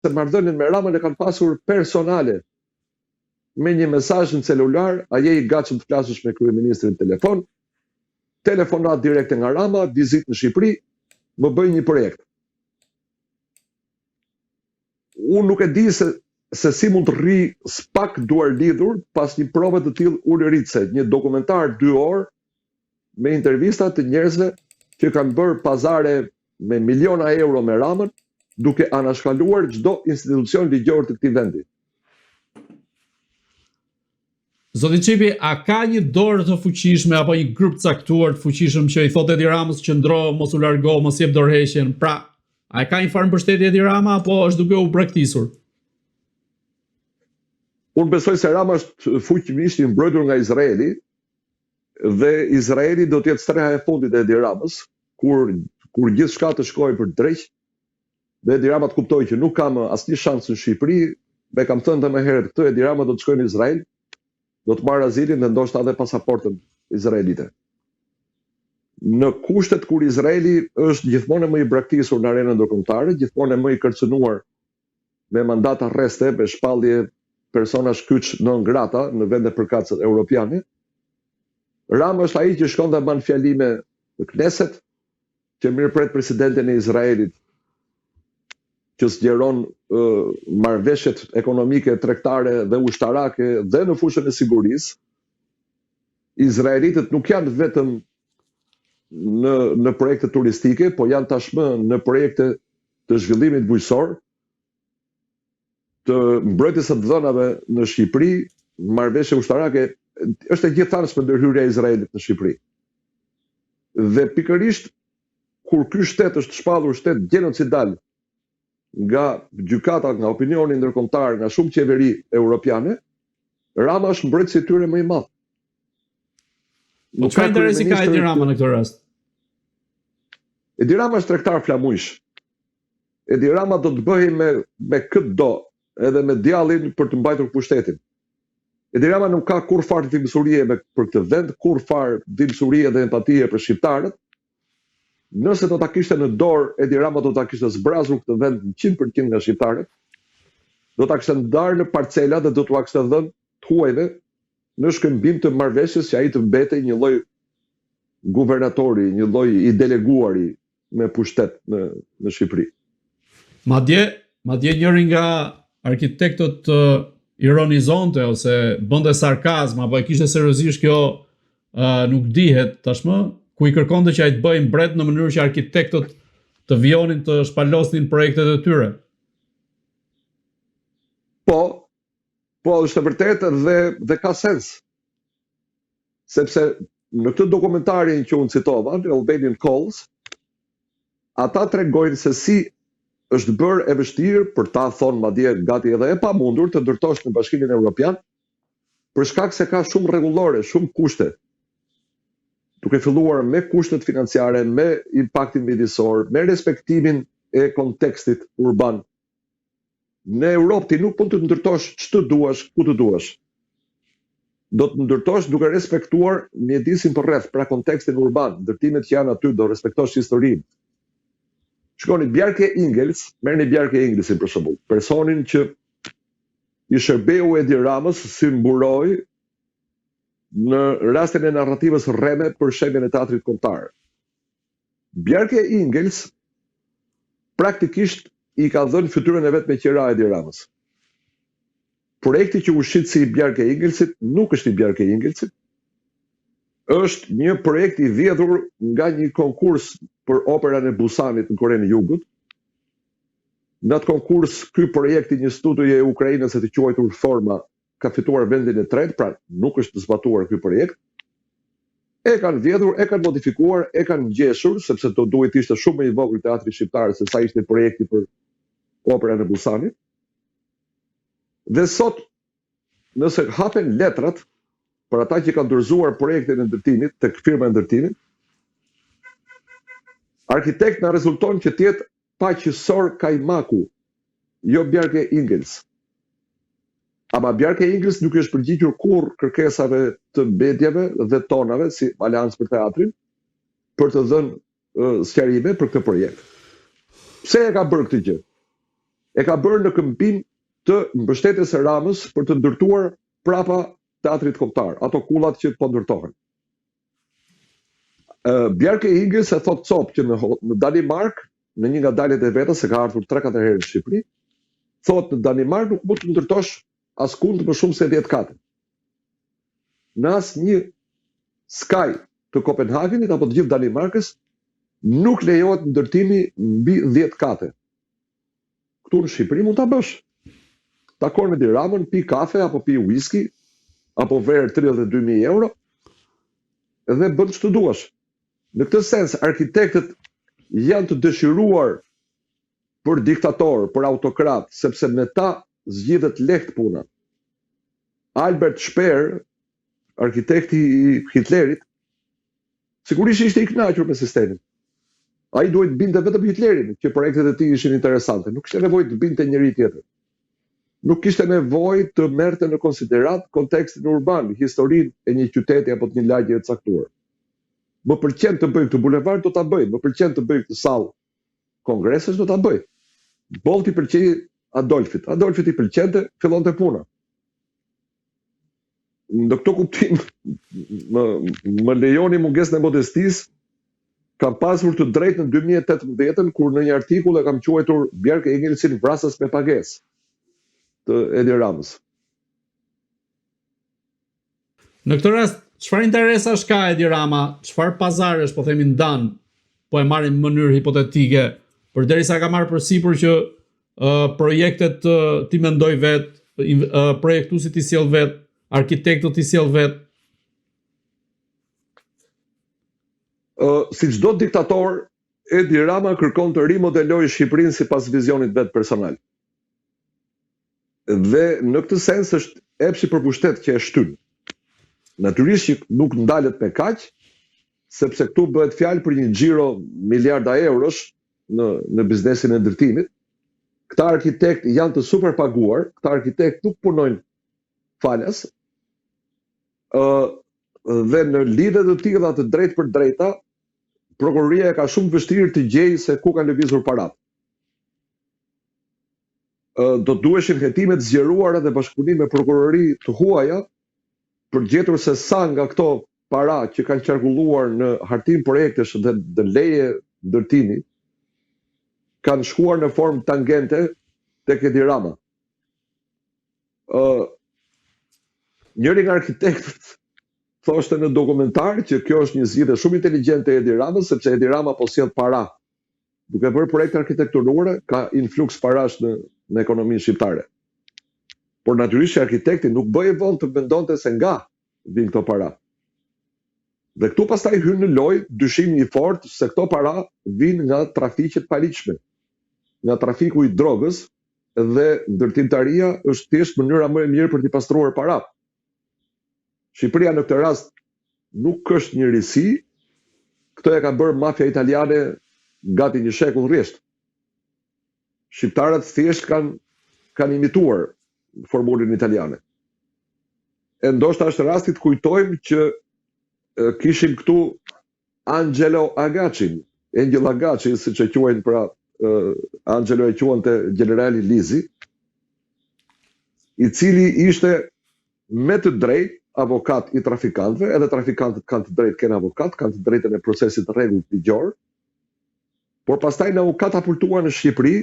se marrëdhënien me Ramën e kanë pasur personale. Me një mesazh në celular, a je i gatshëm të flasësh me kryeministrin në telefon, telefonat direkte nga Rama, vizitë në Shqipëri, më bëj një projekt. Unë nuk e di se si mund të rri spak duar lidhur pas një prove të tillë ulëritse, një dokumentar 2 orë me intervista të njerëzve që kanë bërë pazare me miliona euro me Ramën, duke anashkaluar çdo institucion ligjor të këtij vendi. Zoti Çipi, a ka një dorë të fuqishme apo një grup caktuar të fuqishëm që i thotë Edi Ramës qëndro, mos u largo, mos jep dorëheqjen? Pra, a ka një farë mbështetje Edi Rama apo është duke u braktisur? Unë besoj se Rama është fuqimisht i mbrojtur nga Izraeli dhe Izraeli do të jetë streha e fundit e Edi Ramës, kur gjithçka të shkojë për drejt. Dhe Edi Rama të kuptoi që nuk ka më asnjë shans në Shqipëri, me kam thënë edhe më herët këtë, Edi Rama do të shkojë në Izrael, do të marrë azilin dhe ndoshta edhe pasaportën izraelite. Në kushtet kur Izraeli është gjithmonë më i braktisur në arenën ndërkombëtare, gjithmonë më i kërcënuar me mandata arreste, me shpallje persona shkyç non grata në vende përkatëse europiane, Rama është ai që shkon dhe ban fjalime në Knesset, që mirëpret presidentin e Izraelit, që zgjeron marrëveshjet ekonomike, tregtare dhe ushtarake dhe në fushën e sigurisë. Izraelitët nuk janë vetëm në projekte turistike, po janë tashmë në projekte të zhvillimit bujqësor, të mbrojtjes së dhënave në Shqipëri, marrëveshje ushtarake, është e gjithanshme ndërhyrja e Izraelit në Shqipëri. Dhe pikërisht kur ky shtet është shpallur shtet gjenocidal nga gjykata, nga opinioni ndërkombëtar, nga shumë qeveri europiane, Rama është mbrojtësi i tyre më i madh. Po çfarë interesi ka Edi Rama në këtë rast? Edi Rama është tregtar flamujsh. Edi Rama do të bëhej me këtë do, edhe me djallin për të mbajtur pushtetin. Edi Rama nuk ka kur farë dhimbësurie për këtë vend, kur farë dhimbësurie dhe empatie për shqiptarët. Nëse do ta kishte në dorë, Edi Rama do ta kishte zbrazur këtë vend 100% nga shqiptarët, do ta kishte ndarë në parcela dhe do t'ua kishte dhënë të huajve në shkëmbim të marrëveshjes që ai të mbetej një lloj guvernatori, një lloj i deleguari me pushtet në Shqipëri. Madje njëri nga arkitektët ironizonte ose bënte sarkazm apo e kishte seriozisht kjo, nuk dihet tashmë, ku i kërkonte që ai të bëjë mbret në mënyrë që arkitektët të vjonin të shpalosnin projektet e tyre. Po është e vërtetë dhe ka sens. Sepse në këtë dokumentarin që unë citova, Albanian Calls, ata tregojnë se si është bërë e vështirë për ta thonë madje gati edhe e pamundur të ndërtosh në Bashkimin Evropian, për shkak se ka shumë rregullore, shumë kushte. Duke filluar me kushtet financiare, me impaktin mjedisor, me respektimin e kontekstit urban. Në Europë ti nuk mund të ndërtosh ç'të duash, ku të duash. Do të ndërtosh duke respektuar mjedisin përreth, pra kontekstin urban, ndërtimet që janë aty, do respektosh historinë. Shkoni Bjarke Ingels, merrni Bjarke Ingelsin për shembull, personin që i shërbeu Edi Ramës si mburoj në rastin e narrativës rreme për shembjen e teatrit kombëtar. Bjarke Ingels praktikisht i ka dhënë fytyrën e vet me qira Edi Ramës. Projekti që u shit si i Bjarke Ingelsit nuk është i Bjarke Ingelsit. Është një projekt i vjedhur nga një konkurs për operën e Busanit në Korenë e Jugut. Në atë konkurs, ky projekt i një studioje e Ukrainës e të quajtur Forma ka fituar vendin e tretë, pra nuk është zbatuar ky projekt. E kanë vjedhur, e kanë modifikuar, e kanë ngjeshur, sepse do duhet ishte shumë më i vogël teatri shqiptar se sa ishte projekti për operën e Busanit. Dhe sot, nëse hapen letrat për ata që kanë dorëzuar projektin e ndërtimit tek firma e ndërtimit, arkitekt na rezulton që të jetë Paqësor Kajmaku, jo Bjarke Ingels. Ama Bjarke Ingels nuk është përgjigjur kur kërkesave të mediave dhe tonave si Aleancë për Teatrin për të dhënë sqarime për këtë projekt. Pse e ka bërë këtë gjë? e ka bërë në këmbim të mbështetjes së Ramës për të ndërtuar prapa teatrit kombëtar, ato kullat që po ndërtohen. Bjarke Ingës e thot cop që në Danimark, në një nga daljet e veta, se ka ardhur 3-4 herë në Shqipëri, thot në Danimark nuk mund të ndërtosh askund më shumë se 10 kate. Në asnjë skaj të Kopenhagenit apo të gjithë Danimarkës nuk lejohet ndërtimi mbi 10 kate. Këtu në Shqipëri mund ta bësh. Takon me Edi Ramën, pi kafe apo pi whisky apo verë 32.000 euro dhe bën ç'të duash. Në këtë sens, arkitektët janë të dëshiruar për diktator, për autokrat, sepse me ta zgjidhet lehtë puna. Albert Speer, arkitekti i Hitlerit, sigurisht ishte i kënaqur me sistemin. Ai duhet binte vetëm Hitlerin, që projektet e tij ishin interesante, nuk kishte nevojë të binte njëri tjetër. Nuk kishte nevojë të merrte në konsiderat kontekstin urban, historinë e një qyteti apo të një lagje të caktuar. Më pëlqen të bëj këtë bulevard, do ta bëj. Më pëlqen të bëj këtë sallë kongresesh, do ta bëj. Bolt i pëlqej Adolfit. Adolfit i pëlqente, fillonte puna. Në këtë kuptim, më lejoni mungesën e modestisë, kam pasur të drejtë në 2018, kur në një artikull e kam quajtur Bjarke Ingëlsin vrasës me pagesë të Edi Ramës. Në këtë rast, çfarë interesash ka Edi Rama, çfarë pazarësh, po themi ndan, po e marrim në mënyrë hipotetike, përderisa ka marrë përsipër që projektet ti mendoj vet, projektuesit i sjell vet, arkitektët i sjell vet. Si çdo diktator, Edi Rama kërkon të rimodelojë Shqipërinë sipas vizionit vet personal. Dhe në këtë sens është epshi për pushtet që e shtyn. Natyrisht që nuk ndalet me kaq, sepse këtu bëhet fjalë për një xhiro miliarda eurosh në biznesin e ndërtimit. Këta arkitekt janë të superpaguar, këta arkitekt nuk punojnë falas. Dhe në lidhje të tilla të drejtë për drejta, prokuroria ka shumë vështirë të gjejë se ku kanë lëvizur parat. Do duheshin hetimet zgjeruara dhe bashkëpunim me prokurori të huaja për gjetur se sa nga këto para që kanë qarkulluar në hartim projektesh dhe leje ndërtimi kanë shkuar në formë tangente tek Edi Rama. Njëri nga arkitektët thoshte në dokumentar që kjo është një zgjidhje shumë inteligjente e Edi Ramës, sepse Edi Rama po sjell para. Duke bërë projekte arkitekturore, ka influks parash në ekonominë shqiptare. Por natyrisht që arkitekti nuk bëje vonë të mendonte se nga vijnë këto para. Dhe këtu pastaj hyn në lojë dyshimi i fortë se këto para vijnë nga trafiqet paligjshme, nga trafiku i drogës, dhe ndërtimtaria është thjesht mënyra më e mirë për t'i pastruar parat. Shqipëria në këtë rast nuk është një risi, këtë e ka bërë mafia italiane gati një shekull rresht. Shqiptarët thjesht kanë imituar formulën italiane. E ndoshta është rasti të kujtojmë që kishim këtu Angelo Agacin, Angel Agaci, siç e quajnë pra Angelo e quante generali Lizi, i cili ishte me të drejtë avokat i trafikantëve, edhe trafikantët kanë të drejtë kënë avokat, kanë të drejtën e procesit të rregullt ligjor, por pastaj na u katapultuar në Shqipëri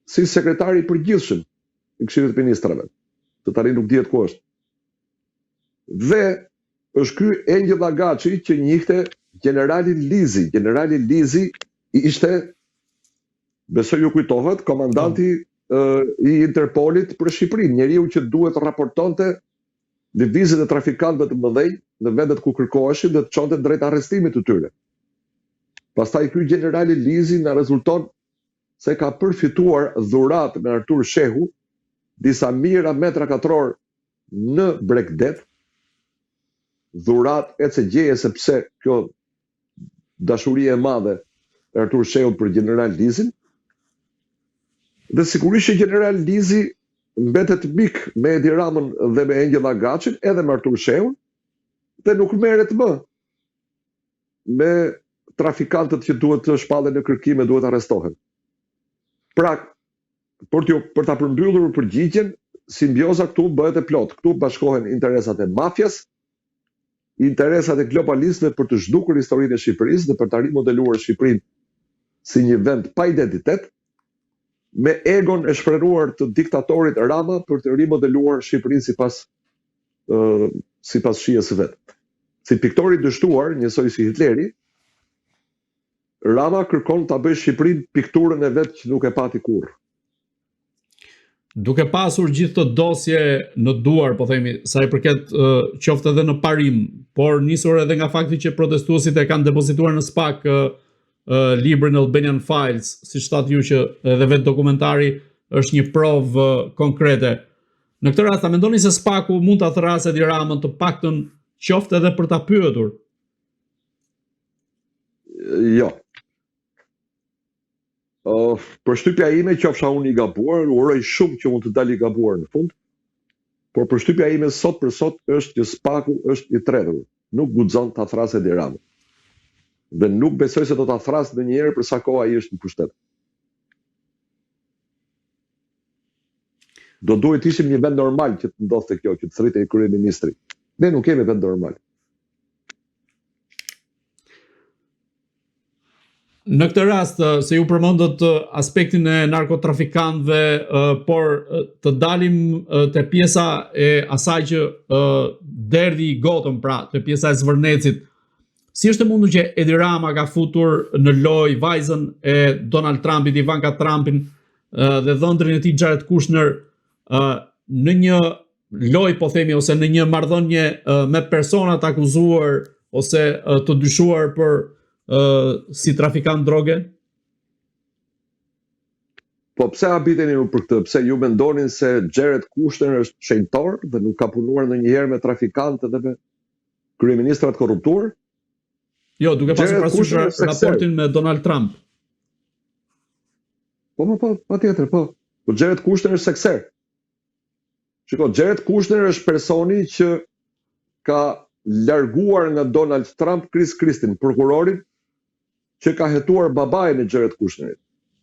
si sekretari i përgjithshëm i Këshillit të Ministrave. Të tani nuk dihet ku është. Dhe është ky Angel Agaci që njihte generali Lizi. Generali Lizi ishte, besoj ju kujtohet, komandanti i Interpolit për Shqipërinë, njeriu që duhet të raportonte lëvizjet e trafikantëve të mëdhenj në vendet ku kërkoheshin dhe të çonte drejt arrestimit të tyre. Pastaj ky generali Lizi na rezulton se ka përfituar dhuratë me Artur Shehu, disa mijëra metra katror në Bregdet, dhuratë ECG-je sepse kjo dashuri e madhe e Artur Shehut për general Lizin. Dhe sigurisht që general Lizi mbetet mik me Edi Ramën dhe me Angel Agacin, edhe me Artur Shehun, dhe nuk merret më me trafikantët që duhet të shpallen në kërkime, duhet arrestohen. Pra, për ta përmbyllur përgjigjen, simbioza këtu bëhet e plot. Këtu bashkohen interesat e mafjas, interesat e globalistëve për të zhdukur historinë e Shqipërisë dhe për ta rimodeluar Shqipërinë si një vend pa identitet, me egon e shprehuar të diktatorit Rama për të rimodeluar Shqipërinë sipas shijes së vet. Si piktori dështuar, njësoj si Hitleri, Rama kërkon ta bëjë Shqipërinë pikturën e vet që nuk e pati kurrë. Duke pasur gjithë të dosje në duar, po themi, sa i përket qoftë edhe në parim, por nisur edhe nga fakti që protestuesit e kanë depozituar në SPAK librin Albanian Files, siç thatë ju që edhe vetë dokumentari është një provë konkrete. Në këtë rast, a mendoni se SPAK-u mund ta thrasë Edi Ramën të paktën qoftë edhe për ta pyetur? Jo. Përshtypja ime, qofsha unë i gabuar, uroj shumë që unë të dal i gabuar në fund, por përshtypja ime sot për sot është që SPAK-u është i tredhur. Nuk guxon ta thrasë Edi Ramën. Dhe nuk besoj se do ta thrasë ndonjëherë për sa kohë ai është në pushtet. Do duhet ishim një vend normal që të ndodhte kjo, që të thritej kryeministri. Ne nuk kemi vend normal. Në këtë rast, se ju përmendët aspektin e narkotrafikantëve, por të dalim te pjesa e asaj që derdhi i gotën, pra, te pjesa e Zvërnecit. Si është e mundur që Edi Rama ka futur në lojë vajzën e Donald Trumpit, Ivanka Trumpin, dhe dhëndrin e tij Jared Kushner në një lojë, po themi, ose në një marrëdhënie me persona të akuzuar ose të dyshuar për si trafikant droge? Po pse habiteni ju për këtë? Pse ju mendonin se Jared Kushner është shenjtor dhe nuk ka punuar ndonjëherë me trafikantë dhe me kryeministrat korruptuar? Jo, duke pasur parasysh raportin me Donald Trump. Po, patjetër, po. Po Jared Kushner është sekser. Shiko, Jared Kushner është personi që ka larguar nga Donald Trump Chris Christie, prokurorin që ka hetuar babain e Jared Kushnerit.